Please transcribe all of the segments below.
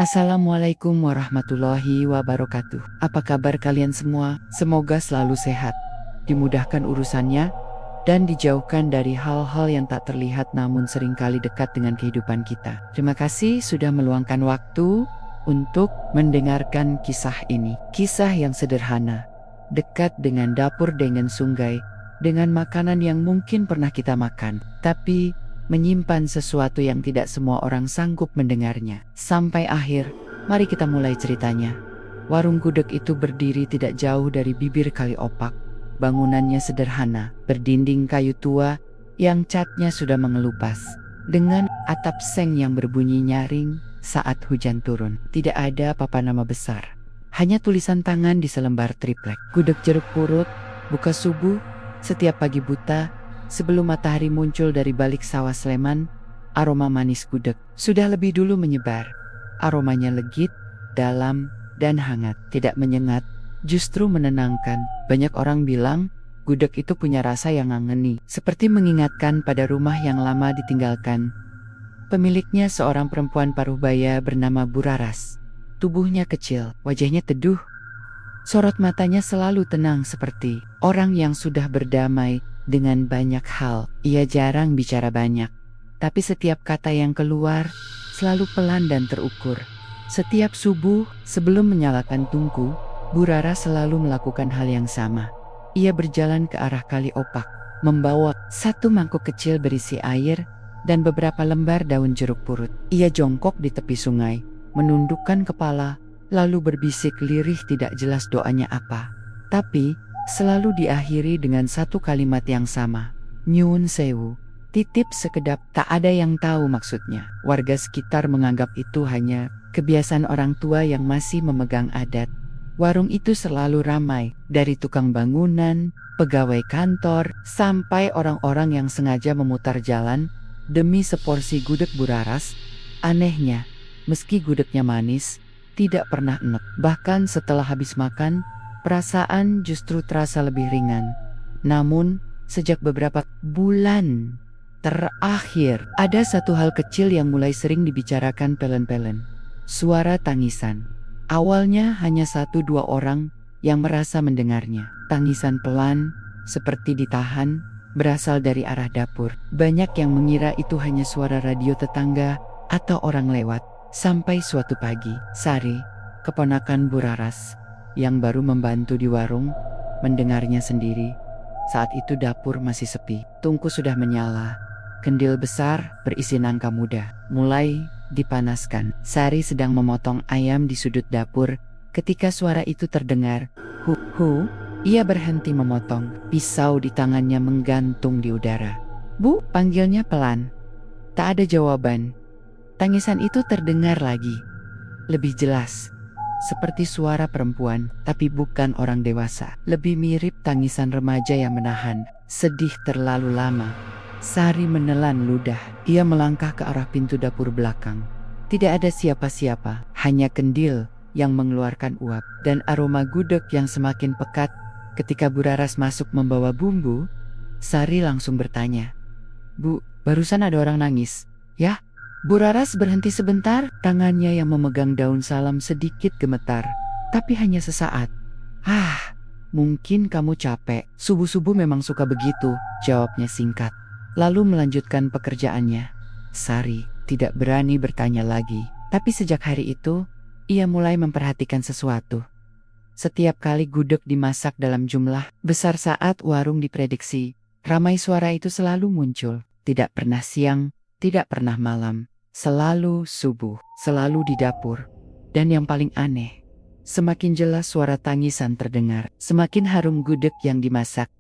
Assalamualaikum warahmatullahi wabarakatuh. Apa kabar kalian semua? Semoga selalu sehat, dimudahkan urusannya, dan dijauhkan dari hal-hal yang tak terlihat namun seringkali dekat dengan kehidupan kita. Terima kasih sudah meluangkan waktu untuk mendengarkan kisah ini. Kisah yang sederhana, dekat dengan dapur dengan sungai, dengan makanan yang mungkin pernah kita makan, tapi menyimpan sesuatu yang tidak semua orang sanggup mendengarnya. Sampai akhir, mari kita mulai ceritanya. Warung gudeg itu berdiri tidak jauh dari bibir Kali Opak. Bangunannya sederhana, berdinding kayu tua yang catnya sudah mengelupas, dengan atap seng yang berbunyi nyaring saat hujan turun. Tidak ada papan nama besar, hanya tulisan tangan di selembar triplek. Gudeg Jeruk Purut, buka subuh setiap pagi buta. Sebelum matahari muncul dari balik sawah Sleman, aroma manis gudeg sudah lebih dulu menyebar. Aromanya legit, dalam, dan hangat. Tidak menyengat, justru menenangkan. Banyak orang bilang, gudeg itu punya rasa yang ngangeni, seperti mengingatkan pada rumah yang lama ditinggalkan. Pemiliknya seorang perempuan paruh baya bernama Bu Raras. Tubuhnya kecil, wajahnya teduh. Sorot matanya selalu tenang seperti orang yang sudah berdamai dengan banyak hal. Ia jarang bicara banyak, tapi setiap kata yang keluar selalu pelan dan terukur. Setiap subuh sebelum menyalakan tungku, Bu Rara selalu melakukan hal yang sama. Ia berjalan ke arah Kali Opak, membawa satu mangkuk kecil berisi air dan beberapa lembar daun jeruk purut. Ia jongkok di tepi sungai, menundukkan kepala, lalu berbisik lirih tidak jelas doanya apa. Tapi selalu diakhiri dengan satu kalimat yang sama. Nyuwun sewu. Titip sekedap, tak ada yang tahu maksudnya. Warga sekitar menganggap itu hanya kebiasaan orang tua yang masih memegang adat. Warung itu selalu ramai, dari tukang bangunan, pegawai kantor, sampai orang-orang yang sengaja memutar jalan demi seporsi gudeg Bu Raras. Anehnya, meski gudegnya manis, tidak pernah enek. Bahkan setelah habis makan, perasaan justru terasa lebih ringan. Namun, sejak beberapa bulan terakhir, ada satu hal kecil yang mulai sering dibicarakan pelen-pelen. Suara tangisan. Awalnya hanya 1-2 orang yang merasa mendengarnya. Tangisan pelan, seperti ditahan, berasal dari arah dapur. Banyak yang mengira itu hanya suara radio tetangga atau orang lewat. Sampai suatu pagi, Sari, keponakan Bu Raras, yang baru membantu di warung, mendengarnya sendiri. Saat itu dapur masih sepi, tungku sudah menyala. Kendil besar berisi nangka muda mulai dipanaskan. Sari sedang memotong ayam di sudut dapur ketika suara itu terdengar. Hu, ia berhenti memotong. Pisau di tangannya menggantung di udara. Bu, panggilnya pelan. Tak ada jawaban. Tangisan itu terdengar lagi, lebih jelas. Seperti suara perempuan, tapi bukan orang dewasa. Lebih mirip tangisan remaja yang menahan, sedih terlalu lama. Sari menelan ludah. Ia melangkah ke arah pintu dapur belakang. Tidak ada siapa-siapa, hanya kendil yang mengeluarkan uap dan aroma gudeg yang semakin pekat. Ketika Bu Raras masuk membawa bumbu, Sari langsung bertanya, "Bu, barusan ada orang nangis, ya?" Bu Raras berhenti sebentar, tangannya yang memegang daun salam sedikit gemetar, tapi hanya sesaat. Mungkin kamu capek, subuh-subuh memang suka begitu, jawabnya singkat. Lalu melanjutkan pekerjaannya. Sari tidak berani bertanya lagi, tapi sejak hari itu, ia mulai memperhatikan sesuatu. Setiap kali gudeg dimasak dalam jumlah besar saat warung diprediksi, ramai suara itu selalu muncul, tidak pernah siang, tidak pernah malam. Selalu subuh, selalu di dapur. Dan yang paling aneh, semakin jelas suara tangisan terdengar, semakin harum gudeg yang dimasak.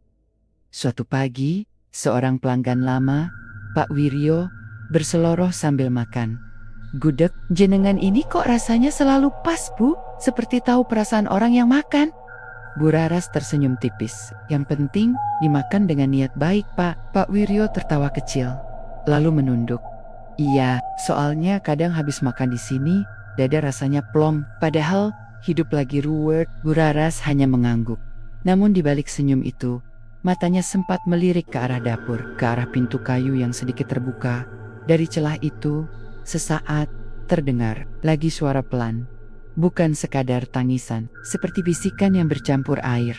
Suatu pagi, seorang pelanggan lama, Pak Wiryo, berseloroh sambil makan. "Gudeg jenengan ini kok rasanya selalu pas, Bu? Seperti tahu perasaan orang yang makan." Bu Raras tersenyum tipis. "Yang penting dimakan dengan niat baik, Pak." Pak Wiryo tertawa kecil, lalu menunduk. "Iya, soalnya kadang habis makan di sini, dada rasanya plong. Padahal hidup lagi ruwet." Bu Raras hanya mengangguk. Namun di balik senyum itu, matanya sempat melirik ke arah dapur, ke arah pintu kayu yang sedikit terbuka. Dari celah itu, sesaat terdengar lagi suara pelan. Bukan sekadar tangisan, seperti bisikan yang bercampur air.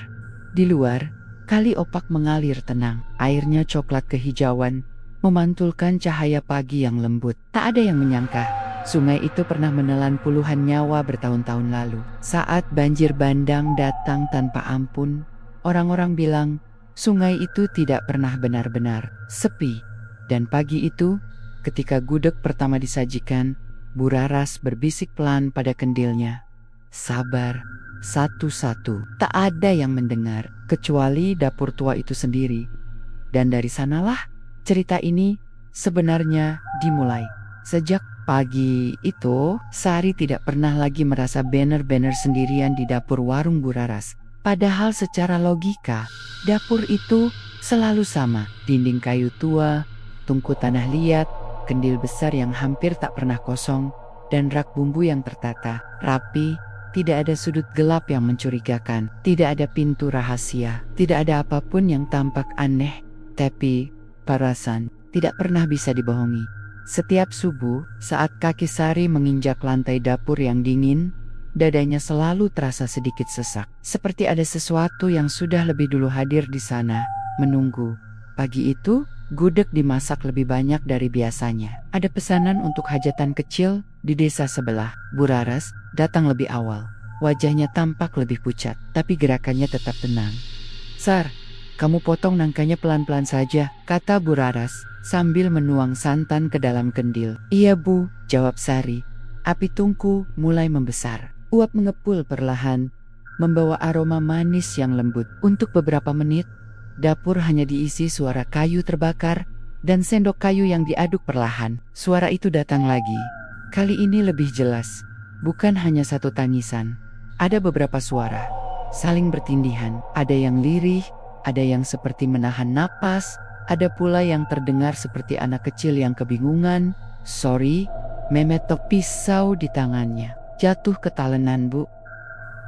Di luar, kali opak mengalir tenang. Airnya coklat kehijauan, memantulkan cahaya pagi yang lembut. Tak ada yang menyangka, sungai itu pernah menelan puluhan nyawa bertahun-tahun lalu. Saat banjir bandang datang tanpa ampun, orang-orang bilang, sungai itu tidak pernah benar-benar sepi. Dan pagi itu, ketika gudeg pertama disajikan, Bu Raras berbisik pelan pada kendilnya. Sabar, satu-satu. Tak ada yang mendengar, kecuali dapur tua itu sendiri. Dan dari sanalah, cerita ini sebenarnya dimulai. Sejak pagi itu, Sari tidak pernah lagi merasa benar-benar sendirian di dapur warung Bu Raras. Padahal secara logika, dapur itu selalu sama. Dinding kayu tua, tungku tanah liat, kendil besar yang hampir tak pernah kosong, dan rak bumbu yang tertata, rapi. Tidak ada sudut gelap yang mencurigakan, tidak ada pintu rahasia, tidak ada apapun yang tampak aneh. Tapi, Parasan tidak pernah bisa dibohongi. Setiap subuh, saat kaki Sari menginjak lantai dapur yang dingin, dadanya selalu terasa sedikit sesak. Seperti ada sesuatu yang sudah lebih dulu hadir di sana, menunggu. Pagi itu, gudeg dimasak lebih banyak dari biasanya. Ada pesanan untuk hajatan kecil di desa sebelah. Bu Raras datang lebih awal. Wajahnya tampak lebih pucat, tapi gerakannya tetap tenang. "Sar, kamu potong nangkanya pelan-pelan saja," kata Bu Raras sambil menuang santan ke dalam kendil. "Iya Bu," jawab Sari. Api tungku mulai membesar. Uap mengepul perlahan, membawa aroma manis yang lembut. Untuk beberapa menit, dapur hanya diisi suara kayu terbakar dan sendok kayu yang diaduk perlahan. Suara itu datang lagi. Kali ini lebih jelas. Bukan hanya satu tangisan. Ada beberapa suara, saling bertindihan. Ada yang lirih, ada yang seperti menahan napas, ada pula yang terdengar seperti anak kecil yang kebingungan. "Sorry," memetok pisau di tangannya. "Jatuh ke talenan, Bu."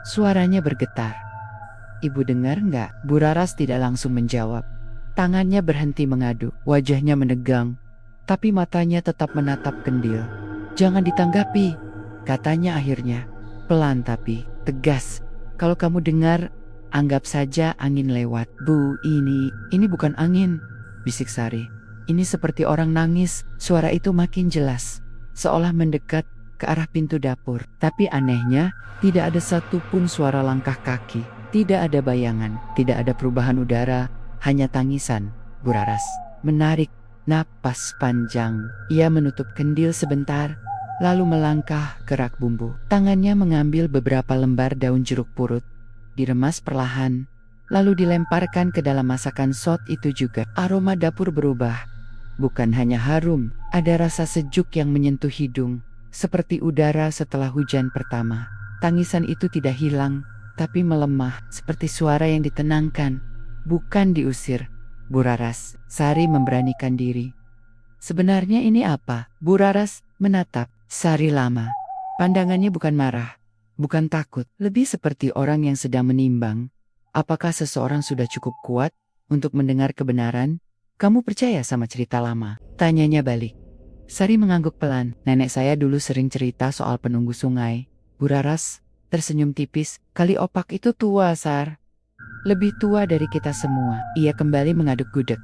Suaranya bergetar. "Ibu dengar nggak?" Bu Raras tidak langsung menjawab. Tangannya berhenti mengaduk, wajahnya menegang, tapi matanya tetap menatap kendil. "Jangan ditanggapi," katanya akhirnya. Pelan tapi tegas. "Kalau kamu dengar, anggap saja angin lewat." "Bu, ini bukan angin," bisik Sari. "Ini seperti orang nangis." Suara itu makin jelas, seolah mendekat ke arah pintu dapur. Tapi anehnya, tidak ada satupun suara langkah kaki. Tidak ada bayangan, tidak ada perubahan udara, hanya tangisan. Bu Raras menarik napas panjang. Ia menutup kendil sebentar, lalu melangkah ke rak bumbu. Tangannya mengambil beberapa lembar daun jeruk purut, diremas perlahan, lalu dilemparkan ke dalam masakan sot itu juga. Aroma dapur berubah. Bukan hanya harum, ada rasa sejuk yang menyentuh hidung, seperti udara setelah hujan pertama. Tangisan itu tidak hilang, tapi melemah, seperti suara yang ditenangkan, bukan diusir. "Bu Raras," Sari memberanikan diri. "Sebenarnya ini apa?" Bu Raras menatap Sari lama. Pandangannya bukan marah, bukan takut, lebih seperti orang yang sedang menimbang. Apakah seseorang sudah cukup kuat untuk mendengar kebenaran? "Kamu percaya sama cerita lama?" tanyanya balik. Sari mengangguk pelan. "Nenek saya dulu sering cerita soal penunggu sungai." Bu Raras tersenyum tipis. "Kali opak itu tua, Sar. Lebih tua dari kita semua." Ia kembali mengaduk gudeg.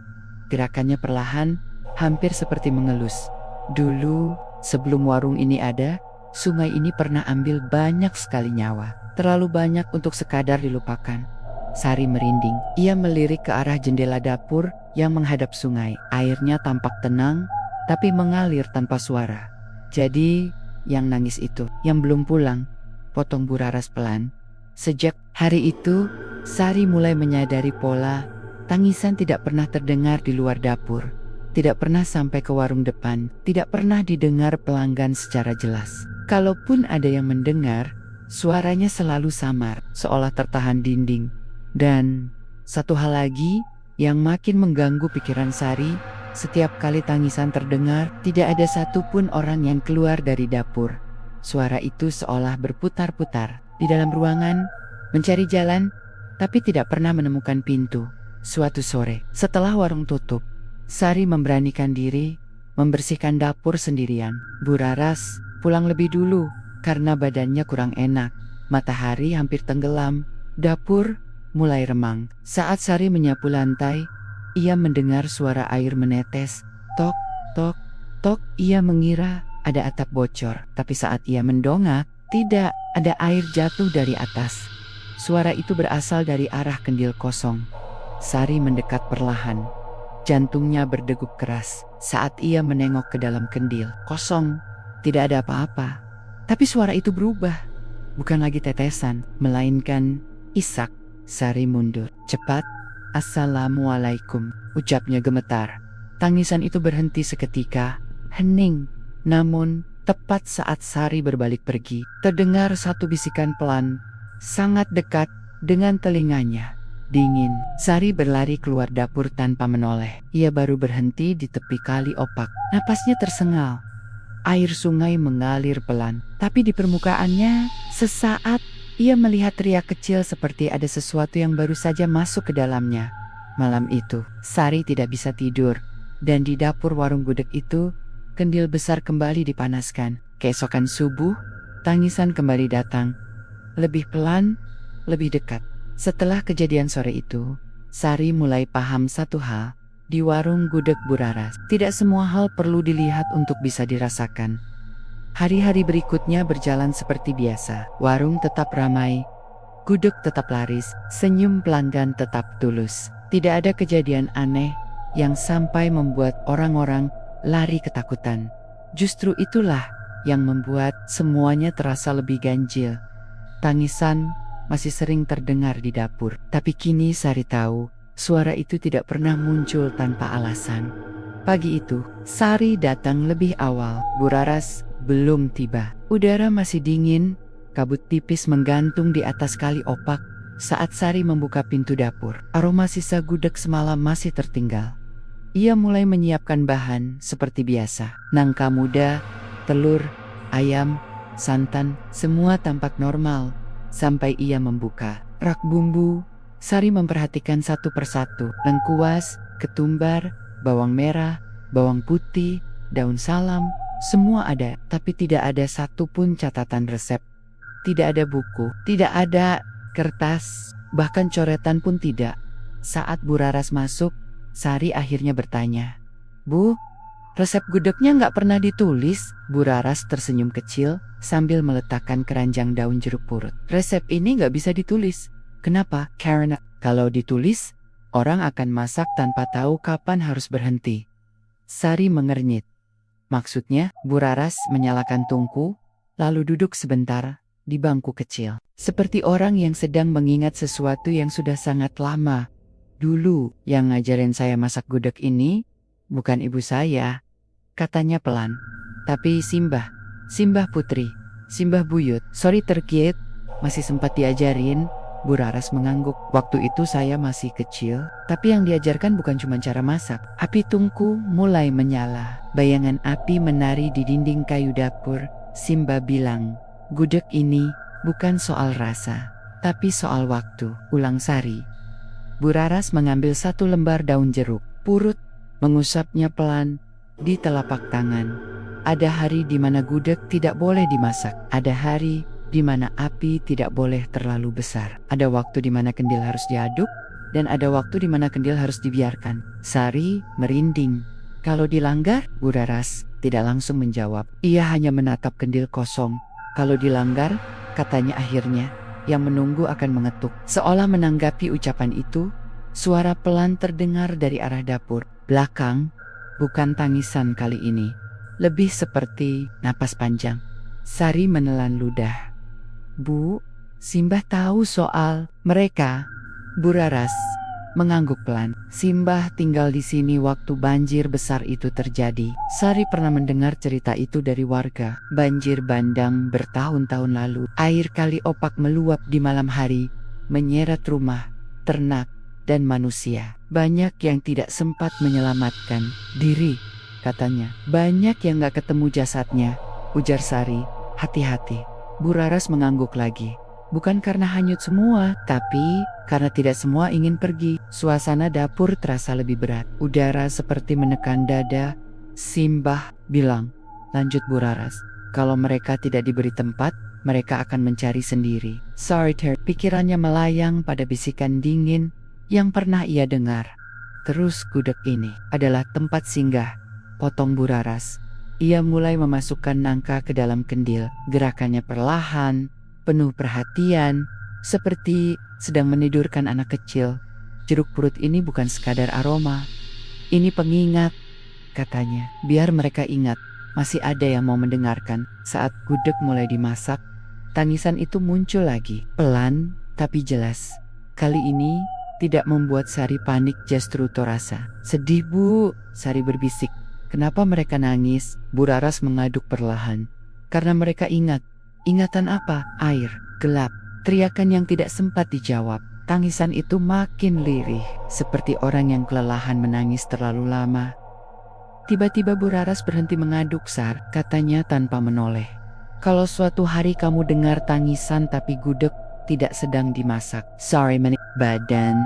Gerakannya perlahan, hampir seperti mengelus. "Dulu, sebelum warung ini ada, sungai ini pernah ambil banyak sekali nyawa. Terlalu banyak untuk sekadar dilupakan." Sari merinding. Ia melirik ke arah jendela dapur yang menghadap sungai. Airnya tampak tenang, tapi mengalir tanpa suara. "Jadi, yang nangis itu, yang belum pulang," potong Bu Raras pelan. Sejak hari itu, Sari mulai menyadari pola. Tangisan tidak pernah terdengar di luar dapur, tidak pernah sampai ke warung depan, tidak pernah didengar pelanggan secara jelas. Kalaupun ada yang mendengar, suaranya selalu samar, seolah tertahan dinding. Dan satu hal lagi yang makin mengganggu pikiran Sari, setiap kali tangisan terdengar, tidak ada satupun orang yang keluar dari dapur. Suara itu seolah berputar-putar di dalam ruangan, mencari jalan, tapi tidak pernah menemukan pintu. Suatu sore, setelah warung tutup, Sari memberanikan diri, membersihkan dapur sendirian. Bu Raras pulang lebih dulu karena badannya kurang enak. Matahari hampir tenggelam, dapur mulai remang. Saat Sari menyapu lantai, ia mendengar suara air menetes. Tok, tok, tok. Ia mengira ada atap bocor, tapi saat ia mendongak, tidak, ada air jatuh dari atas. Suara itu berasal dari arah kendil kosong. Sari mendekat perlahan. Jantungnya berdegup keras saat ia menengok ke dalam kendil. Kosong, tidak ada apa-apa. Tapi suara itu berubah. Bukan lagi tetesan, melainkan isak. Sari mundur. Cepat. Assalamualaikum, ucapnya gemetar. Tangisan itu berhenti seketika, hening. Namun, tepat saat Sari berbalik pergi, terdengar satu bisikan pelan, sangat dekat dengan telinganya. Dingin. Sari berlari keluar dapur tanpa menoleh. Ia baru berhenti di tepi kali opak. Napasnya tersengal. Air sungai mengalir pelan, tapi di permukaannya, sesaat ia melihat riak kecil seperti ada sesuatu yang baru saja masuk ke dalamnya. Malam itu, Sari tidak bisa tidur, dan di dapur warung gudeg itu, kendil besar kembali dipanaskan. Keesokan subuh, tangisan kembali datang. Lebih pelan, lebih dekat. Setelah kejadian sore itu, Sari mulai paham satu hal. Di warung gudeg Buraras, tidak semua hal perlu dilihat untuk bisa dirasakan. Hari-hari berikutnya berjalan seperti biasa. Warung tetap ramai, gudeg tetap laris, senyum pelanggan tetap tulus. Tidak ada kejadian aneh yang sampai membuat orang-orang lari ketakutan. Justru itulah yang membuat semuanya terasa lebih ganjil. Tangisan masih sering terdengar di dapur, tapi kini Sari tahu suara itu tidak pernah muncul tanpa alasan. Pagi itu, Sari datang lebih awal. Buraras belum tiba. Udara masih dingin, kabut tipis menggantung di atas kali opak. Saat Sari membuka pintu dapur, aroma sisa gudeg semalam masih tertinggal. Ia mulai menyiapkan bahan seperti biasa. Nangka muda, telur, ayam, santan, semua tampak normal. Sampai ia membuka rak bumbu, Sari memperhatikan satu persatu. Lengkuas, ketumbar, bawang merah, bawang putih, daun salam, semua ada. Tapi tidak ada satupun catatan resep. Tidak ada buku, tidak ada kertas, bahkan coretan pun tidak. Saat Buraras masuk, Sari akhirnya bertanya, "Bu, resep gudegnya nggak pernah ditulis?" Buraras tersenyum kecil sambil meletakkan keranjang daun jeruk purut. "Resep ini nggak bisa ditulis." "Kenapa?" "Karena kalau ditulis, orang akan masak tanpa tahu kapan harus berhenti." Sari mengernyit. Maksudnya, Buraras menyalakan tungku, lalu duduk sebentar di bangku kecil. Seperti orang yang sedang mengingat sesuatu yang sudah sangat lama. "Dulu yang ngajarin saya masak gudeg ini, bukan ibu saya," katanya pelan. "Tapi Simbah Putri, Simbah Buyut." "Sorry terkiet, masih sempat diajarin." Buraras mengangguk. "Waktu itu saya masih kecil, tapi yang diajarkan bukan cuma cara masak." Api tungku mulai menyala. Bayangan api menari di dinding kayu dapur. Simbah bilang, "Gudeg ini bukan soal rasa, tapi soal waktu." Ulang Sari. Buraras mengambil satu lembar daun jeruk purut, mengusapnya pelan di telapak tangan. Ada hari di mana gudeg tidak boleh dimasak. Ada hari di mana api tidak boleh terlalu besar. Ada waktu di mana kendil harus diaduk, dan ada waktu di mana kendil harus dibiarkan. Sari merinding. "Kalau dilanggar?" Buraras tidak langsung menjawab. Ia hanya menatap kendil kosong. "Kalau dilanggar," katanya akhirnya, yang menunggu akan mengetuk. Seolah menanggapi ucapan itu, suara pelan terdengar dari arah dapur. Belakang, bukan tangisan kali ini. Lebih seperti napas panjang. Sari menelan ludah. "Bu, Simbah tahu soal mereka?" Buraras mengangguk pelan. "Simbah tinggal di sini waktu banjir besar itu terjadi." Sari pernah mendengar cerita itu dari warga. Banjir bandang bertahun-tahun lalu. Air kali opak meluap di malam hari, menyeret rumah, ternak, dan manusia. Banyak yang tidak sempat menyelamatkan diri, katanya. "Banyak yang gak ketemu jasadnya," ujar Sari. "Hati-hati." Buraras mengangguk lagi. "Bukan karena hanyut semua, tapi karena tidak semua ingin pergi." Suasana dapur terasa lebih berat. Udara seperti menekan dada. "Simbah bilang," lanjut Buraras, Kalau mereka tidak diberi tempat, mereka akan mencari sendiri. Sorry Ter, pikirannya melayang pada bisikan dingin yang pernah ia dengar. Terus gudeg ini adalah tempat singgah, potong Buraras. Ia mulai memasukkan nangka ke dalam kendil. Gerakannya perlahan, penuh perhatian, seperti sedang menidurkan anak kecil. Jeruk purut ini bukan sekadar aroma. Ini pengingat, katanya. Biar mereka ingat, masih ada yang mau mendengarkan. Saat gudeg mulai dimasak, tangisan itu muncul lagi. Pelan, tapi jelas. Kali ini, tidak membuat Sari panik, justru terasa. Sedih Bu, Sari berbisik. Kenapa mereka nangis? Buraras mengaduk perlahan. Karena mereka ingat. Ingatan apa? Air, gelap, teriakan yang tidak sempat dijawab. Tangisan itu makin lirih, seperti orang yang kelelahan menangis terlalu lama. Tiba-tiba Buraras berhenti mengaduk, Sar, katanya tanpa menoleh. Kalau suatu hari kamu dengar tangisan tapi gudeg tidak sedang dimasak. Sorry badan.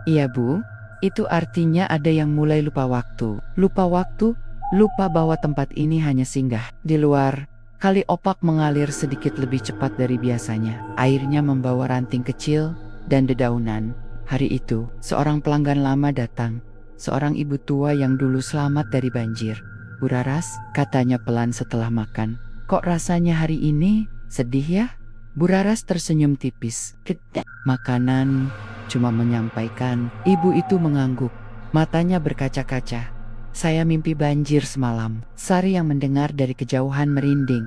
Iya Bu, itu artinya ada yang mulai lupa waktu. Lupa waktu, lupa bahwa tempat ini hanya singgah. Di luar, kali opak mengalir sedikit lebih cepat dari biasanya. Airnya membawa ranting kecil dan dedaunan. Hari itu, seorang pelanggan lama datang. Seorang ibu tua yang dulu selamat dari banjir. Buraras, katanya pelan setelah makan. Kok rasanya hari ini sedih ya? Buraras tersenyum tipis. Makanan, cuma menyampaikan. Ibu itu mengangguk. Matanya berkaca-kaca. Saya mimpi banjir semalam. Sari yang mendengar dari kejauhan merinding.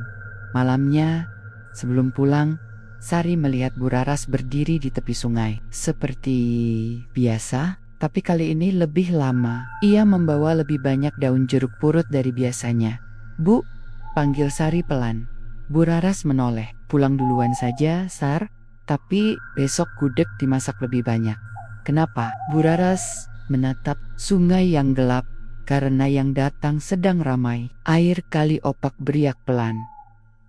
Malamnya, sebelum pulang, Sari melihat Buraras berdiri di tepi sungai. Seperti biasa, tapi kali ini lebih lama. Ia membawa lebih banyak daun jeruk purut dari biasanya. Bu, panggil Sari pelan. Buraras menoleh. Pulang duluan saja, Sar. Tapi besok gudeg dimasak lebih banyak. Kenapa? Buraras menatap sungai yang gelap. Karena yang datang sedang ramai. Air kali opak beriak pelan.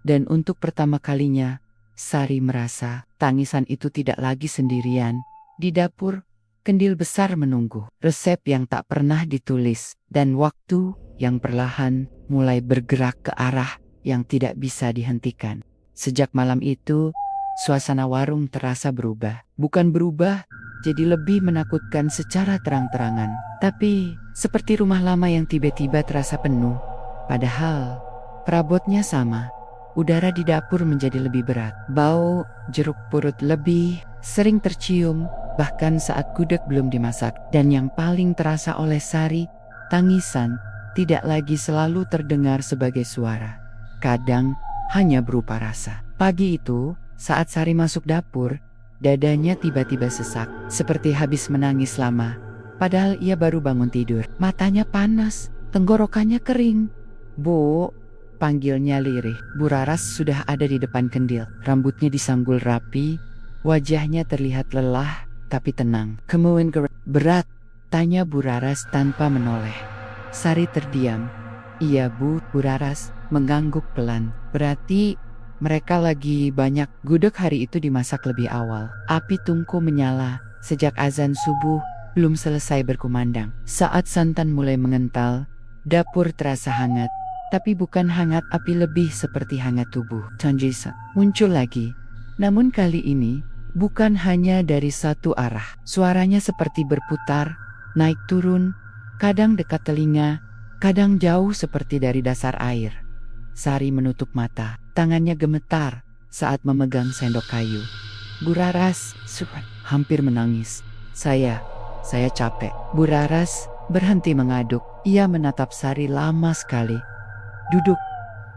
Dan untuk pertama kalinya, Sari merasa tangisan itu tidak lagi sendirian. Di dapur, kendil besar menunggu. Resep yang tak pernah ditulis. Dan waktu yang perlahan mulai bergerak ke arah yang tidak bisa dihentikan. Sejak malam itu, suasana warung terasa berubah. Bukan berubah, jadi lebih menakutkan secara terang-terangan. Tapi, seperti rumah lama yang tiba-tiba terasa penuh. Padahal, perabotnya sama. Udara di dapur menjadi lebih berat. Bau jeruk purut lebih sering tercium, bahkan saat gudeg belum dimasak. Dan yang paling terasa oleh Sari, tangisan tidak lagi selalu terdengar sebagai suara. Kadang hanya berupa rasa. Pagi itu, saat Sari masuk dapur, dadanya tiba-tiba sesak, seperti habis menangis lama. Padahal ia baru bangun tidur. Matanya panas, tenggorokannya kering. Bu, panggilnya lirih. Buraras sudah ada di depan kendil. Rambutnya disanggul rapi, wajahnya terlihat lelah tapi tenang. Kemudian berat, tanya Buraras tanpa menoleh. Sari terdiam. Iya Bu, Buraras mengangguk pelan. Berarti mereka lagi banyak. Gudeg hari itu dimasak lebih awal. Api tungku menyala sejak azan subuh belum selesai berkumandang. Saat santan mulai mengental, dapur terasa hangat. Tapi bukan hangat api, lebih seperti hangat tubuh. Tanjisa muncul lagi. Namun kali ini bukan hanya dari satu arah. Suaranya seperti berputar, naik turun, kadang dekat telinga, kadang jauh seperti dari dasar air. Sari menutup mata, tangannya gemetar saat memegang sendok kayu. Buraras hampir menangis. Saya capek. Buraras berhenti mengaduk. Ia menatap Sari lama sekali. Duduk,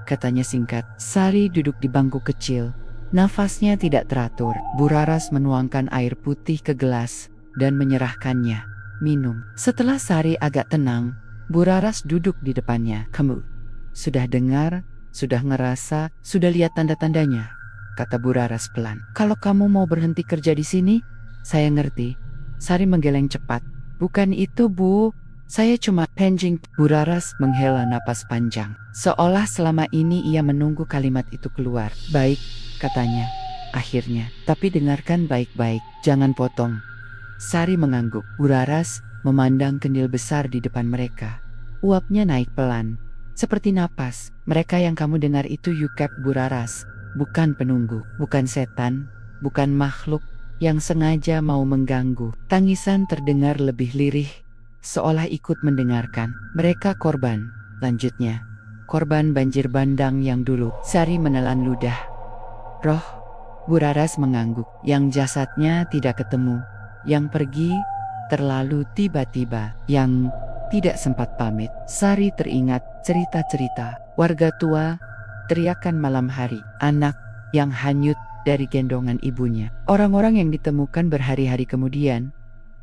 katanya singkat. Sari duduk di bangku kecil. Nafasnya tidak teratur. Buraras menuangkan air putih ke gelas dan menyerahkannya. Minum. Setelah Sari agak tenang, Buraras duduk di depannya. Kamu sudah dengar, sudah ngerasa, sudah lihat tanda-tandanya, kata Buraras pelan. Kalau kamu mau berhenti kerja di sini, saya ngerti. Sari menggeleng cepat. Bukan itu Bu, saya cuma penjing. Buraras menghela napas panjang. Seolah selama ini ia menunggu kalimat itu keluar. Baik, katanya. Akhirnya, tapi dengarkan baik-baik, jangan potong. Sari mengangguk. Buraras memandang kendil besar di depan mereka. Uapnya naik pelan. Seperti napas, mereka yang kamu dengar itu Yukep Buraras, bukan penunggu, bukan setan, bukan makhluk yang sengaja mau mengganggu. Tangisan terdengar lebih lirih, seolah ikut mendengarkan. Mereka korban, lanjutnya. Korban banjir bandang yang dulu. Sari menelan ludah. Roh, Buraras mengangguk. Yang jasadnya tidak ketemu. Yang pergi terlalu tiba-tiba. Yang tidak sempat pamit. Sari teringat cerita-cerita warga tua, teriakan malam hari, anak yang hanyut dari gendongan ibunya. Orang-orang yang ditemukan berhari-hari kemudian,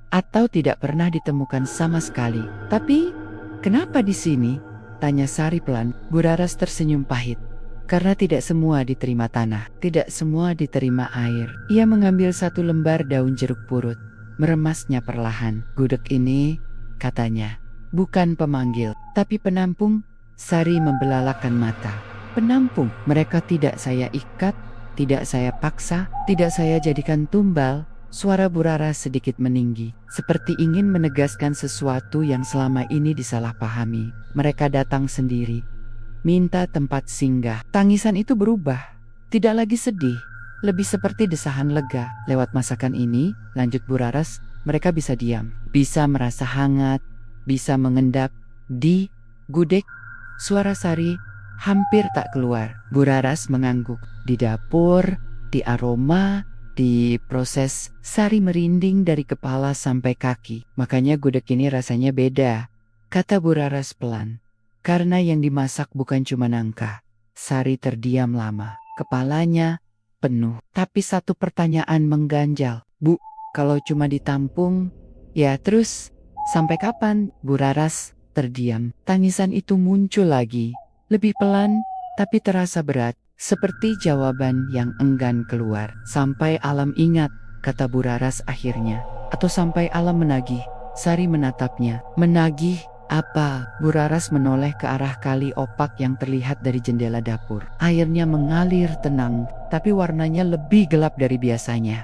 atau tidak pernah ditemukan sama sekali. Tapi, kenapa di sini? Tanya Sari pelan. Buraras tersenyum pahit. Karena tidak semua diterima tanah, tidak semua diterima air. Ia mengambil satu lembar daun jeruk purut, meremasnya perlahan. Gudeg ini, katanya, bukan pemanggil, tapi penampung. Sari membelalakan mata. Penampung, mereka tidak saya ikat, tidak saya paksa, tidak saya jadikan tumbal. Suara Buraras sedikit meninggi, seperti ingin menegaskan sesuatu yang selama ini disalahpahami. Mereka datang sendiri, minta tempat singgah. Tangisan itu berubah, tidak lagi sedih, lebih seperti desahan lega. Lewat masakan ini, lanjut Buraras, mereka bisa diam, bisa merasa hangat, bisa mengendap. Di gudeg, suara Sari hampir tak keluar. Buraras mengangguk. Di dapur, di aroma, di proses. Sari merinding dari kepala sampai kaki. Makanya gudeg ini rasanya beda, kata Buraras pelan. Karena yang dimasak bukan cuma nangka. Sari terdiam lama. Kepalanya penuh. Tapi satu pertanyaan mengganjal. Bu, kalau cuma ditampung, ya terus sampai kapan? Buraras terdiam. Tangisan itu muncul lagi. Lebih pelan, tapi terasa berat. Seperti jawaban yang enggan keluar. Sampai alam ingat, kata Buraras akhirnya. Atau sampai alam menagih. Sari menatapnya. Menagih apa? Buraras menoleh ke arah kali opak yang terlihat dari jendela dapur. Airnya mengalir tenang, tapi warnanya lebih gelap dari biasanya.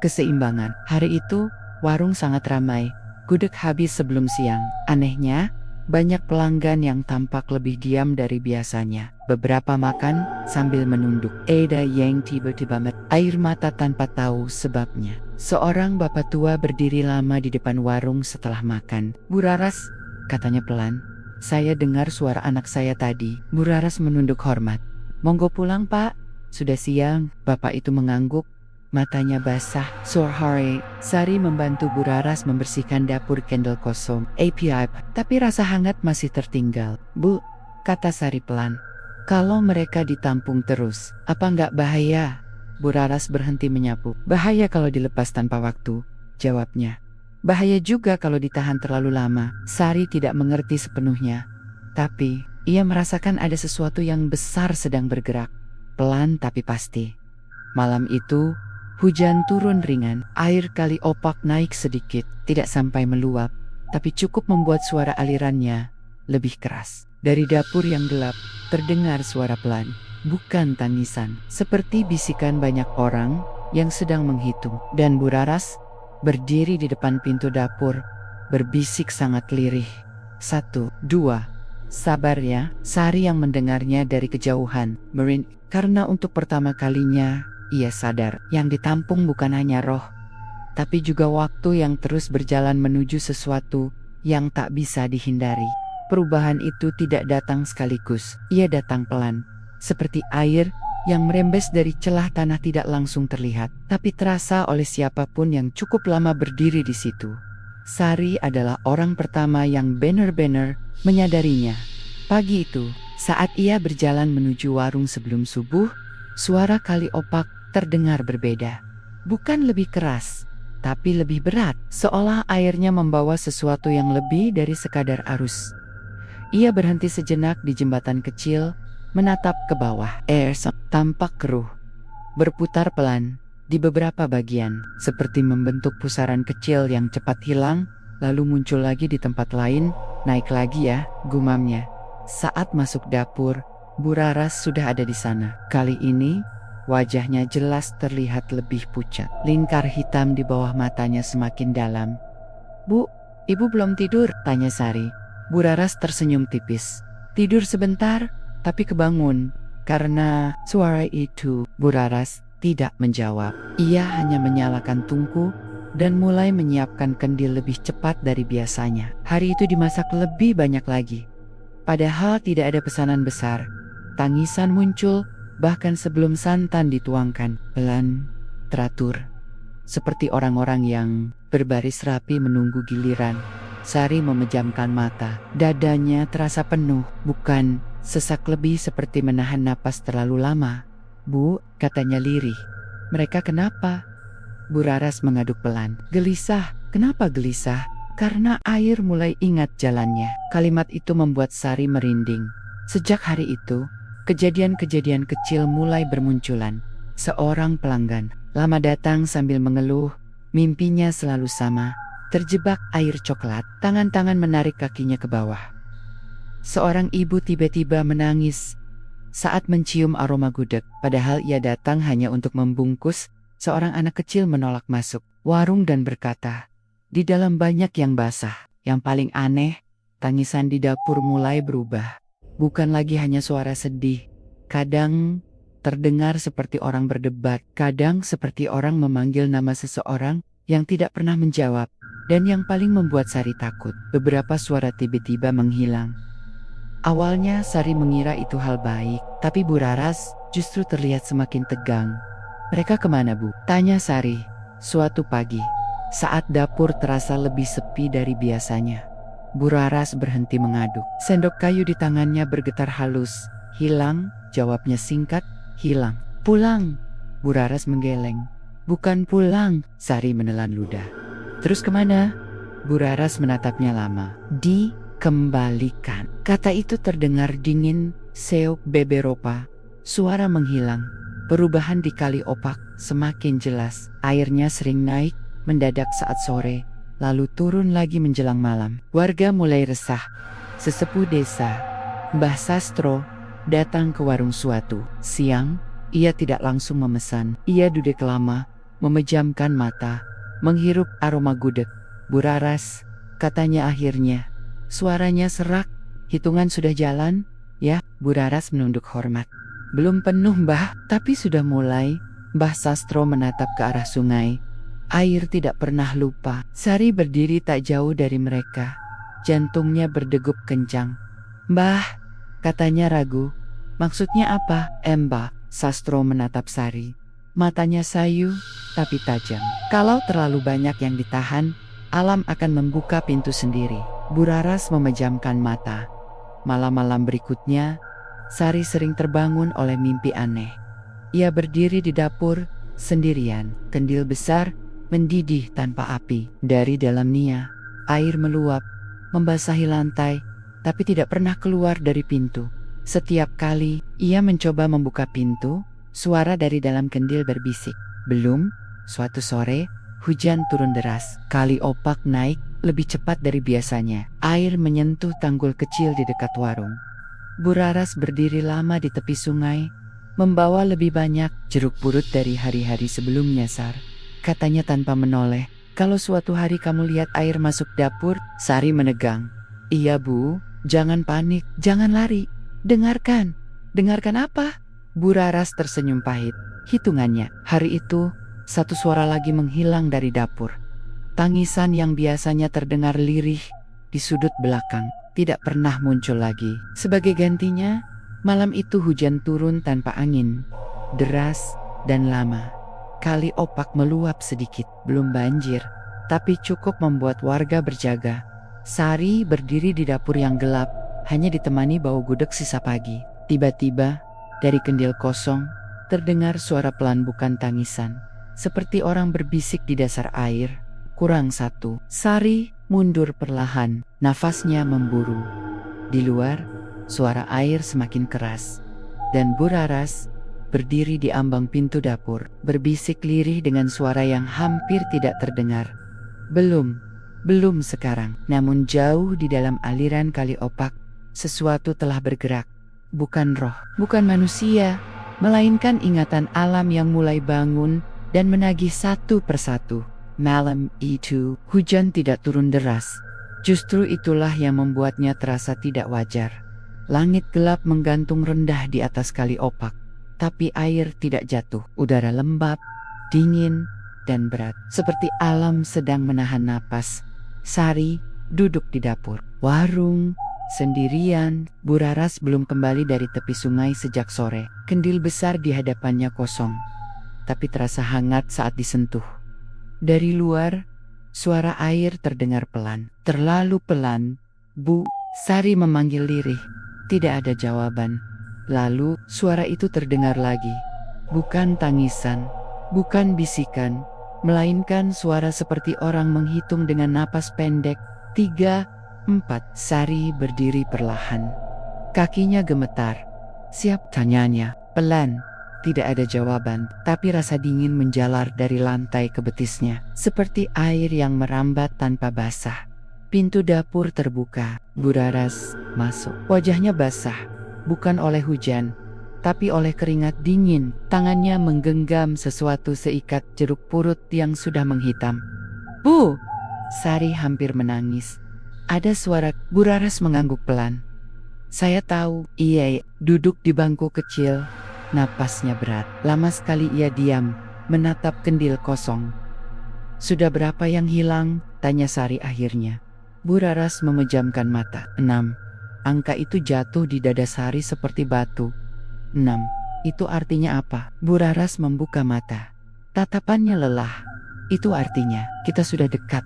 Keseimbangan. Hari itu, warung sangat ramai. Gudeg habis sebelum siang. Anehnya, banyak pelanggan yang tampak lebih diam dari biasanya. Beberapa makan sambil menunduk. Ada yang tiba-tiba air mata tanpa tahu sebabnya. Seorang bapak tua berdiri lama di depan warung setelah makan. Buraras, katanya pelan. Saya dengar suara anak saya tadi. Buraras menunduk hormat. Monggo pulang pak, sudah siang. Bapak itu mengangguk. Matanya basah. Sorry. Sari membantu Buraras membersihkan dapur candle kosong. API, tapi rasa hangat masih tertinggal. Bu, kata Sari pelan. Kalau mereka ditampung terus, apa nggak bahaya? Buraras berhenti menyapu. Bahaya kalau dilepas tanpa waktu, jawabnya. Bahaya juga kalau ditahan terlalu lama. Sari tidak mengerti sepenuhnya. Tapi, ia merasakan ada sesuatu yang besar sedang bergerak. Pelan tapi pasti. Malam itu, hujan turun ringan, air kali opak naik sedikit, tidak sampai meluap, tapi cukup membuat suara alirannya lebih keras. Dari dapur yang gelap, terdengar suara pelan, bukan tangisan, seperti bisikan banyak orang yang sedang menghitung. Dan Buraras berdiri di depan pintu dapur, berbisik sangat lirih. 1, 2, sabar ya. Sari yang mendengarnya dari kejauhan, karena untuk pertama kalinya, ia sadar, yang ditampung bukan hanya roh, tapi juga waktu yang terus berjalan menuju sesuatu yang tak bisa dihindari. Perubahan itu tidak datang sekaligus, ia datang pelan, seperti air yang merembes dari celah tanah tidak langsung terlihat, tapi terasa oleh siapapun yang cukup lama berdiri di situ. Sari adalah orang pertama yang benar-benar menyadarinya. Pagi itu, saat ia berjalan menuju warung sebelum subuh, suara kali opak terdengar berbeda. Bukan lebih keras, tapi lebih berat, seolah airnya membawa sesuatu yang lebih dari sekadar arus. Ia berhenti sejenak di jembatan kecil, menatap ke bawah. Air tampak keruh, berputar pelan di beberapa bagian, seperti membentuk pusaran kecil yang cepat hilang, lalu muncul lagi di tempat lain. Naik lagi ya, gumamnya. Saat masuk dapur, Buraras sudah ada di sana. Kali ini, wajahnya jelas terlihat lebih pucat. Lingkar hitam di bawah matanya semakin dalam. Bu, ibu belum tidur? Tanya Sari. Buraras tersenyum tipis. Tidur sebentar, tapi kebangun karena suara itu. Buraras tidak menjawab. Ia hanya menyalakan tungku dan mulai menyiapkan kendil lebih cepat dari biasanya. Hari itu dimasak lebih banyak lagi. Padahal tidak ada pesanan besar. Tangisan muncul bahkan sebelum santan dituangkan. Pelan, teratur. Seperti orang-orang yang berbaris rapi menunggu giliran. Sari memejamkan mata. Dadanya terasa penuh, bukan sesak lebih seperti menahan napas terlalu lama. Bu, katanya lirih. Mereka kenapa? Buraras mengaduk pelan. Gelisah. Kenapa gelisah? Karena air mulai ingat jalannya. Kalimat itu membuat Sari merinding. Sejak hari itu, kejadian-kejadian kecil mulai bermunculan. Seorang pelanggan lama datang sambil mengeluh. Mimpinya selalu sama. Terjebak air coklat. Tangan-tangan menarik kakinya ke bawah. Seorang ibu tiba-tiba menangis saat mencium aroma gudeg. Padahal ia datang hanya untuk membungkus. Seorang anak kecil menolak masuk warung dan berkata, "Di dalam banyak yang basah." Yang paling aneh, tangisan di dapur mulai berubah. Bukan lagi hanya suara sedih. Kadang terdengar seperti orang berdebat. Kadang seperti orang memanggil nama seseorang yang tidak pernah menjawab. Dan yang paling membuat Sari takut, beberapa suara tiba-tiba menghilang. Awalnya Sari mengira itu hal baik, tapi Buraras justru terlihat semakin tegang. "Mereka kemana, Bu?" tanya Sari. Suatu pagi, saat dapur terasa lebih sepi dari biasanya, Buraras berhenti mengaduk. Sendok kayu di tangannya bergetar halus. "Hilang," jawabnya singkat, "hilang." "Pulang." Buraras menggeleng. "Bukan pulang," Sari menelan ludah. "Terus kemana?" Buraras menatapnya lama. "Dikembalikan." Kata itu terdengar dingin, seok beberopa. Suara menghilang. Perubahan di Kali Opak semakin jelas. Airnya sering naik, mendadak saat sore, lalu turun lagi menjelang malam. Warga mulai resah. Sesepuh desa, Mbah Sastro, datang ke warung suatu siang. Ia tidak langsung memesan. Ia duduk lama, memejamkan mata, menghirup aroma gudeg. "Buraras," katanya akhirnya. Suaranya serak. "Hitungan sudah jalan?" "Ya." Buraras menunduk hormat. "Belum penuh, Mbah, tapi sudah mulai." Mbah Sastro menatap ke arah sungai. Air tidak pernah lupa. Sari berdiri tak jauh dari mereka. Jantungnya berdegup kencang. "Mbah," katanya ragu. "Maksudnya apa?" "Mbah." Sastro menatap Sari. Matanya sayu, tapi tajam. "Kalau terlalu banyak yang ditahan, alam akan membuka pintu sendiri." Buraras memejamkan mata. Malam-malam berikutnya, Sari sering terbangun oleh mimpi aneh. Ia berdiri di dapur, sendirian. Kendil besar mendidih tanpa api. Dari dalamnya, air meluap, membasahi lantai, tapi tidak pernah keluar dari pintu. Setiap kali ia mencoba membuka pintu, suara dari dalam kendil berbisik, "Belum." Suatu sore, hujan turun deras. Kali Opak naik lebih cepat dari biasanya. Air menyentuh tanggul kecil di dekat warung. Buraras berdiri lama di tepi sungai, membawa lebih banyak jeruk purut dari hari-hari sebelumnya, Sar. Katanya tanpa menoleh, "Kalau suatu hari kamu lihat air masuk dapur." Sari menegang. "Iya, Bu, jangan panik, jangan lari. Dengarkan." "Dengarkan apa?" Buraras tersenyum pahit. Hitungannya, hari itu, satu suara lagi menghilang dari dapur. Tangisan yang biasanya terdengar lirih di sudut belakang tidak pernah muncul lagi. Sebagai gantinya, malam itu hujan turun tanpa angin, deras dan lama. Kali Opak meluap sedikit, belum banjir, tapi cukup membuat warga berjaga. Sari berdiri di dapur yang gelap, hanya ditemani bau gudeg sisa pagi. Tiba-tiba, dari kendil kosong, terdengar suara pelan bukan tangisan, seperti orang berbisik di dasar air. "Kurang satu." Sari mundur perlahan, nafasnya memburu. Di luar, suara air semakin keras. Dan Buraras berdiri di ambang pintu dapur, berbisik lirih dengan suara yang hampir tidak terdengar. Belum sekarang." Namun jauh di dalam aliran Kali Opak, sesuatu telah bergerak. Bukan roh, bukan manusia, melainkan ingatan alam yang mulai bangun dan menagih satu persatu. Malam itu, hujan tidak turun deras. Justru itulah yang membuatnya terasa tidak wajar. Langit gelap menggantung rendah di atas kali opak. Tapi air tidak jatuh. Udara lembab, dingin, dan berat. Seperti alam sedang menahan napas. Sari duduk di dapur. Warung, sendirian. Bu Raras belum kembali dari tepi sungai sejak sore. Kendil besar di hadapannya kosong, tapi terasa hangat saat disentuh. Dari luar, suara air terdengar pelan. Terlalu pelan. Bu, Sari memanggil lirih. Tidak ada jawaban. Lalu, suara itu terdengar lagi. Bukan tangisan, bukan bisikan, melainkan suara seperti orang menghitung dengan napas pendek. 3, 4. Sari berdiri perlahan. Kakinya gemetar. Siap, tanyanya. Pelan. Tidak ada jawaban, tapi rasa dingin menjalar dari lantai ke betisnya. Seperti air yang merambat tanpa basah. Pintu dapur terbuka. Bu Raras masuk. Wajahnya basah. Bukan oleh hujan, tapi oleh keringat dingin. Tangannya menggenggam sesuatu seikat jeruk purut yang sudah menghitam. Bu! Sari hampir menangis. Ada suara. Bu Raras mengangguk pelan. Saya tahu. Iya, duduk di bangku kecil. Napasnya berat. Lama sekali ia diam, menatap kendil kosong. Sudah berapa yang hilang? Tanya Sari akhirnya. Bu Raras memejamkan mata. 6. Angka itu jatuh di dada Sari seperti batu. 6. Itu artinya apa? Bu Raras membuka mata. Tatapannya lelah. Itu artinya kita sudah dekat.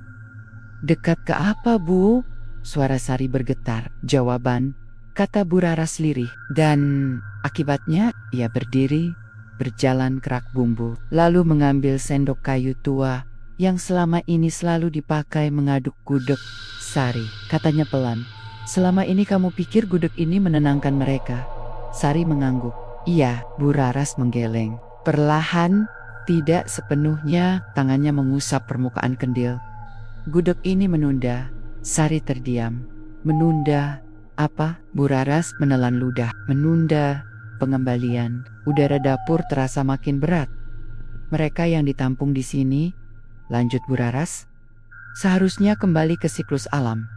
Dekat ke apa, Bu? Suara Sari bergetar. Jawaban, kata Bu Raras lirih. Dan akibatnya ia berdiri, berjalan kerak bumbu, lalu mengambil sendok kayu tua yang selama ini selalu dipakai mengaduk gudeg. Sari, katanya pelan. Selama ini kamu pikir gudeg ini menenangkan mereka? Sari mengangguk. Iya, Bu Raras menggeleng. Perlahan, tidak sepenuhnya, tangannya mengusap permukaan kendil. Gudeg ini menunda. Sari terdiam. Menunda apa? Bu Raras menelan ludah. Menunda pengembalian. Udara dapur terasa makin berat. Mereka yang ditampung di sini, lanjut Bu Raras, seharusnya kembali ke siklus alam.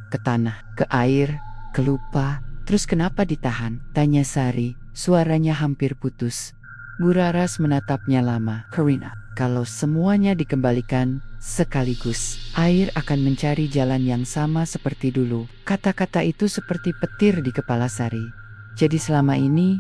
Ke tanah, ke air, ke lupa. Terus kenapa ditahan? Tanya Sari, suaranya hampir putus. Bu Raras menatapnya lama. Karina, kalau semuanya dikembalikan sekaligus, air akan mencari jalan yang sama seperti dulu. Kata-kata itu seperti petir di kepala Sari. Jadi selama ini,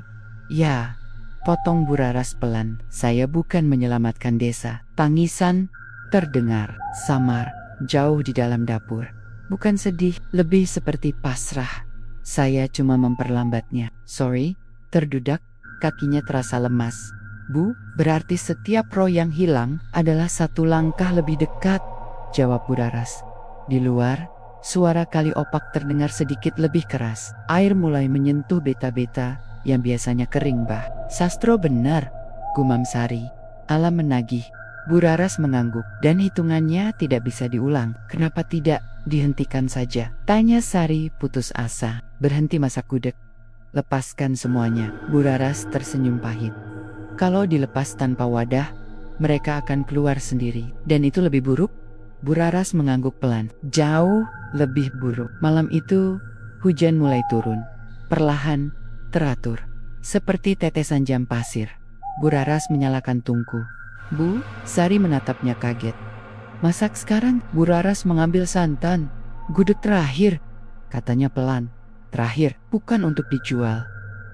ya, potong Bu Raras pelan. Saya bukan menyelamatkan desa. Tangisan terdengar samar, jauh di dalam dapur. Bukan sedih, lebih seperti pasrah. Saya cuma memperlambatnya. Sorry, terdudak, kakinya terasa lemas. Bu, berarti setiap roh yang hilang adalah satu langkah lebih dekat, jawab Bu Raras. Di luar, suara kali opak terdengar sedikit lebih keras. Air mulai menyentuh beta-beta yang biasanya kering, Bah. Sastro benar, gumam Sari. Alam menagih. Bu Raras mengangguk, dan hitungannya tidak bisa diulang. Kenapa tidak dihentikan saja? Tanya Sari putus asa. Berhenti masak gudeg. Lepaskan semuanya. Bu Raras tersenyum pahit. Kalau dilepas tanpa wadah, mereka akan keluar sendiri. Dan itu lebih buruk? Bu Raras mengangguk pelan. Jauh lebih buruk. Malam itu, hujan mulai turun. Perlahan, teratur. Seperti tetesan jam pasir. Bu Raras menyalakan tungku. Bu, Sari menatapnya kaget. Masak sekarang? Bu Raras mengambil santan. Gudeg terakhir, katanya pelan. Terakhir, bukan untuk dijual.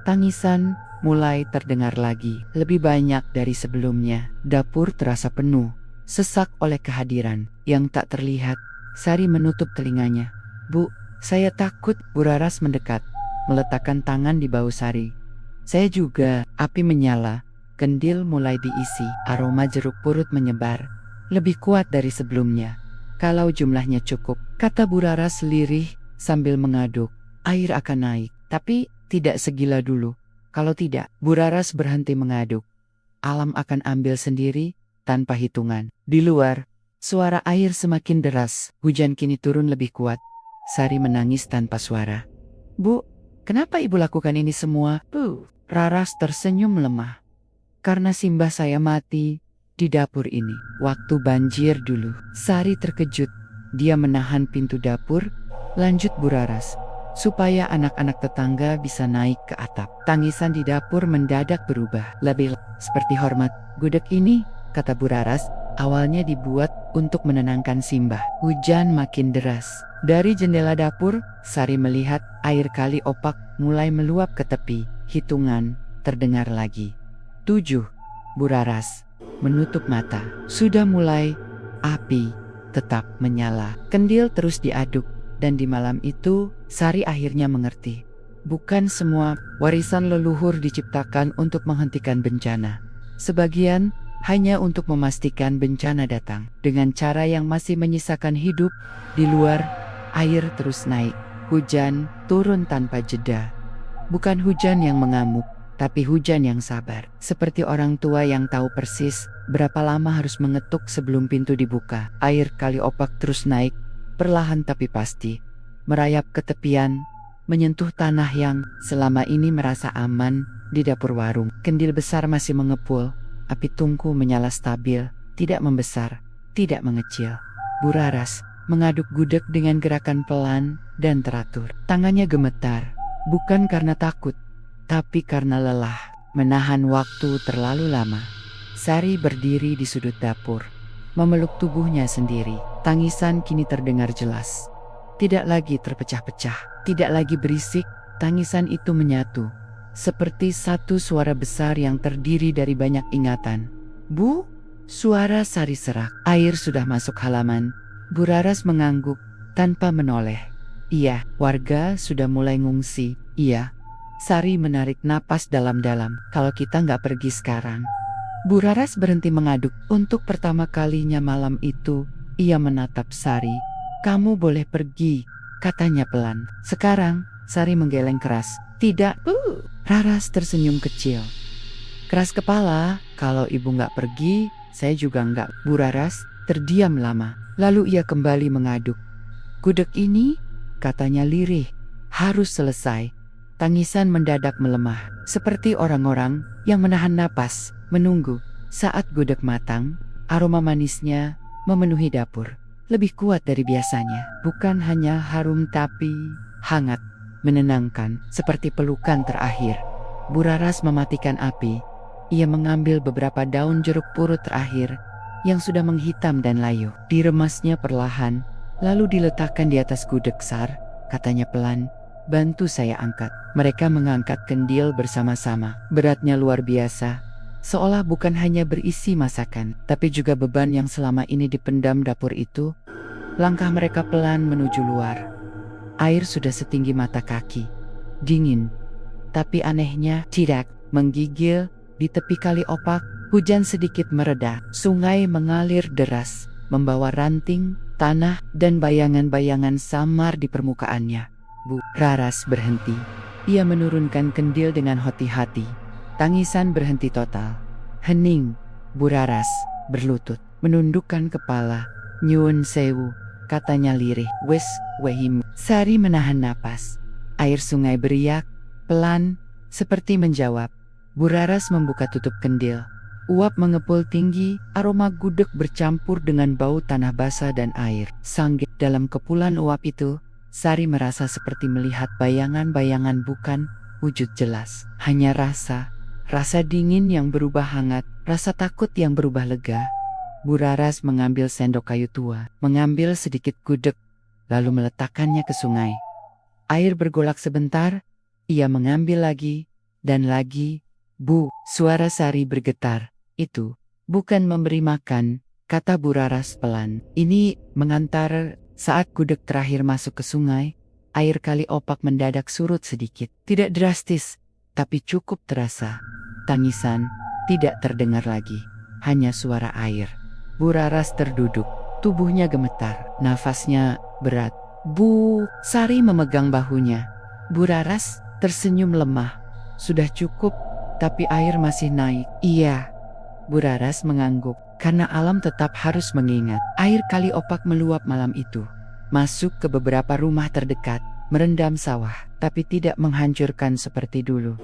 Tangisan mulai terdengar lagi, lebih banyak dari sebelumnya. Dapur terasa penuh, sesak oleh kehadiran yang tak terlihat. Sari menutup telinganya. Bu, saya takut. Bu Raras mendekat, meletakkan tangan di bahu Sari. Saya juga. Api menyala. Kendil mulai diisi, aroma jeruk purut menyebar, lebih kuat dari sebelumnya. Kalau jumlahnya cukup, kata Bu Raras lirih sambil mengaduk, air akan naik, tapi tidak segila dulu. Kalau tidak, Bu Raras berhenti mengaduk. Alam akan ambil sendiri, tanpa hitungan. Di luar, suara air semakin deras, hujan kini turun lebih kuat. Sari menangis tanpa suara. Bu, kenapa ibu lakukan ini semua? Bu, Raras tersenyum lemah. Karena simbah saya mati di dapur ini. Waktu banjir dulu. Sari terkejut. Dia menahan pintu dapur. Lanjut Bu Raras. supaya anak-anak tetangga bisa naik ke atap. Tangisan di dapur mendadak berubah. Lebih seperti hormat. Gudeg ini, kata Bu Raras, awalnya dibuat untuk menenangkan Simbah. Hujan makin deras. Dari jendela dapur, Sari melihat air kali opak mulai meluap ke tepi. Hitungan terdengar lagi. 7. Bu Raras menutup mata. Sudah mulai. Api tetap menyala. Kendil terus diaduk. Dan di malam itu, Sari akhirnya mengerti. Bukan semua warisan leluhur diciptakan untuk menghentikan bencana. Sebagian hanya untuk memastikan bencana datang. Dengan cara yang masih menyisakan hidup, di luar, air terus naik. Hujan turun tanpa jeda. Bukan hujan yang mengamuk, tapi hujan yang sabar. Seperti orang tua yang tahu persis berapa lama harus mengetuk sebelum pintu dibuka. Air kali opak terus naik. Perlahan tapi pasti, merayap ke tepian, menyentuh tanah yang selama ini merasa aman di dapur warung. Kendil besar masih mengepul, api tungku menyala stabil, tidak membesar, tidak mengecil. Bu Raras mengaduk gudeg dengan gerakan pelan dan teratur. Tangannya gemetar, bukan karena takut, tapi karena lelah, menahan waktu terlalu lama. Sari berdiri di sudut dapur, memeluk tubuhnya sendiri. Tangisan kini terdengar jelas. Tidak lagi terpecah-pecah, tidak lagi berisik, tangisan itu menyatu. Seperti satu suara besar yang terdiri dari banyak ingatan. Bu, suara Sari serak. Air sudah masuk halaman. Bu Raras mengangguk tanpa menoleh. Iya, warga sudah mulai ngungsi. Iya. Sari menarik napas dalam-dalam. Kalau kita nggak pergi sekarang. Bu Raras berhenti mengaduk. Untuk pertama kalinya malam itu, ia menatap Sari. Kamu boleh pergi, katanya pelan. Sekarang, Sari menggeleng keras. Tidak, Bu. Raras tersenyum kecil. Keras kepala, kalau ibu nggak pergi, saya juga nggak. Bu Raras terdiam lama. Lalu ia kembali mengaduk. Gudeg ini, katanya lirih, harus selesai. Tangisan mendadak melemah, seperti orang-orang yang menahan napas, menunggu. Saat gudeg matang, aroma manisnya memenuhi dapur. Lebih kuat dari biasanya. Bukan hanya harum tapi hangat, menenangkan, seperti pelukan terakhir. Bu Raras mematikan api. Ia mengambil beberapa daun jeruk purut terakhir yang sudah menghitam dan layu. Diremasnya perlahan, lalu diletakkan di atas gudeg. Sar, katanya pelan, bantu saya angkat. Mereka mengangkat kendil bersama-sama. Beratnya luar biasa. Seolah bukan hanya berisi masakan, tapi juga beban yang selama ini dipendam dapur itu. Langkah mereka pelan menuju luar. Air sudah setinggi mata kaki. Dingin. Tapi anehnya tidak menggigil. Di tepi kali opak, hujan sedikit mereda. Sungai mengalir deras, membawa ranting, tanah, dan bayangan-bayangan samar di permukaannya. Bu Raras berhenti. Ia menurunkan kendil dengan hati-hati. Tangisan berhenti total. Hening. Bu Raras berlutut, menundukkan kepala. Nyuwun sewu, katanya lirih. Wes, wehim. Sari menahan napas. Air sungai beriak, pelan, seperti menjawab. Bu Raras membuka tutup kendil. Uap mengepul tinggi, aroma gudeg bercampur dengan bau tanah basah dan air. Sanggit dalam kepulan uap itu, Sari merasa seperti melihat bayangan-bayangan, bukan wujud jelas. Hanya rasa dingin yang berubah hangat, rasa takut yang berubah lega. Bu Raras mengambil sendok kayu tua, mengambil sedikit gudeg, lalu meletakkannya ke sungai. Air bergolak sebentar, ia mengambil lagi, dan lagi. Bu, suara Sari bergetar. Itu bukan memberi makan, kata Bu Raras pelan. Ini mengantar. Saat gudeg terakhir masuk ke sungai, air kali opak mendadak surut sedikit. Tidak drastis, tapi cukup terasa. Tangisan tidak terdengar lagi, hanya suara air. Bu Raras terduduk, tubuhnya gemetar, nafasnya berat. Bu, Sari memegang bahunya. Bu Raras tersenyum lemah. Sudah cukup, tapi air masih naik. Iya. Bu Raras mengangguk, karena alam tetap harus mengingat. Air kali opak meluap malam itu, masuk ke beberapa rumah terdekat, merendam sawah, tapi tidak menghancurkan seperti dulu.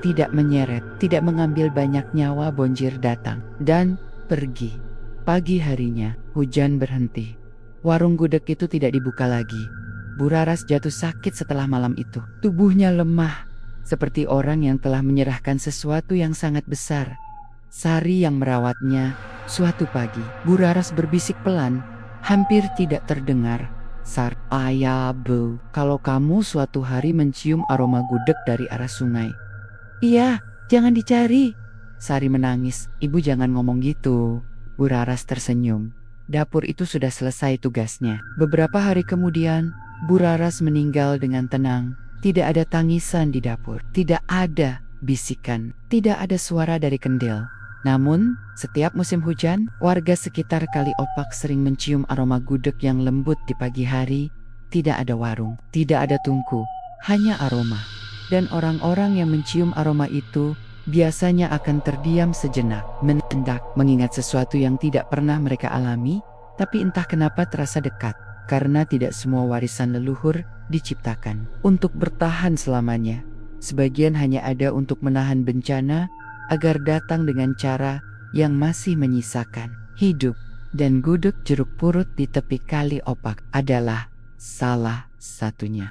Tidak menyeret, tidak mengambil banyak nyawa. Banjir datang dan pergi. Pagi harinya, hujan berhenti. Warung gudeg itu tidak dibuka lagi. Bu Raras jatuh sakit setelah malam itu. Tubuhnya lemah, seperti orang yang telah menyerahkan sesuatu yang sangat besar. Sari yang merawatnya. Suatu pagi, Bu Raras berbisik pelan, hampir tidak terdengar. Sar, ayah Bu, kalau kamu suatu hari mencium aroma gudeg dari arah sungai. Iya, jangan dicari. Sari menangis. Ibu jangan ngomong gitu. Bu Raras tersenyum. Dapur itu sudah selesai tugasnya. Beberapa hari kemudian, Bu Raras meninggal dengan tenang. Tidak ada tangisan di dapur. Tidak ada bisikan. Tidak ada suara dari kendil. Namun, setiap musim hujan, warga sekitar Kali Opak sering mencium aroma gudeg yang lembut di pagi hari. Tidak ada warung, tidak ada tungku, hanya aroma. Dan orang-orang yang mencium aroma itu biasanya akan terdiam sejenak, menendak, mengingat sesuatu yang tidak pernah mereka alami, tapi entah kenapa terasa dekat, karena tidak semua warisan leluhur diciptakan untuk bertahan selamanya. Sebagian hanya ada untuk menahan bencana, agar datang dengan cara yang masih menyisakan hidup. Dan gudeg jeruk purut di tepi Kali Opak adalah salah satunya.